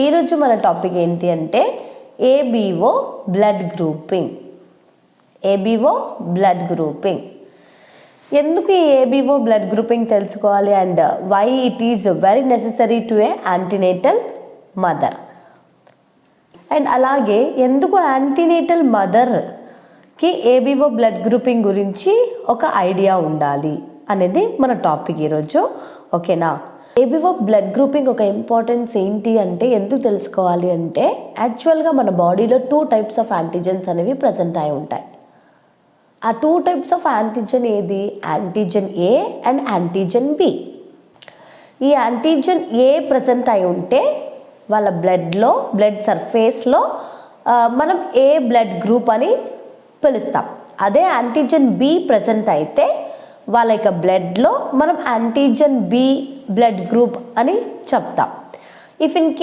ఈరోజు మన టాపిక్ ఏంటి అంటే ABO blood grouping. ABO blood grouping. ఎందుకు ఈ ఏబిఓ బ్లడ్ గ్రూపింగ్ తెలుసుకోవాలి and why it is very necessary to a antenatal mother. And అలాగే ఎందుకు యాంటీనేటల్ మదర్కి ఏబిఓ బ్లడ్ గ్రూపింగ్ గురించి ఒక ఐడియా ఉండాలి అనేది మన టాపిక్ ఈరోజు. ఓకేనా? ఏబిఓ బ్లడ్ గ్రూపింగ్ ఒక ఇంపార్టెన్స్ ఏంటి అంటే ఎందుకు తెలుసుకోవాలి అంటే యాక్చువల్గా మన బాడీలో 2 టైప్స్ ఆఫ్ యాంటీజెన్స్ అనేవి ప్రజెంట్ అయి ఉంటాయి. ఆ 2 టైప్స్ ఆఫ్ యాంటీజెన్ ఏది? Antigen A and antigen B. ఈ యాంటీజెన్ ఏ ప్రజెంట్ అయి ఉంటే వాళ్ళ బ్లడ్ సర్ఫేస్లో మనం ఏ బ్లడ్ గ్రూప్ అని పిలుస్తాం. అదే యాంటీజెన్ బి ప్రజెంట్ అయితే వాళ్ళ యొక్క బ్లడ్లో మనం యాంటీజెన్ బి బ్లడ్ గ్రూప్ అని చెప్తాం. If in case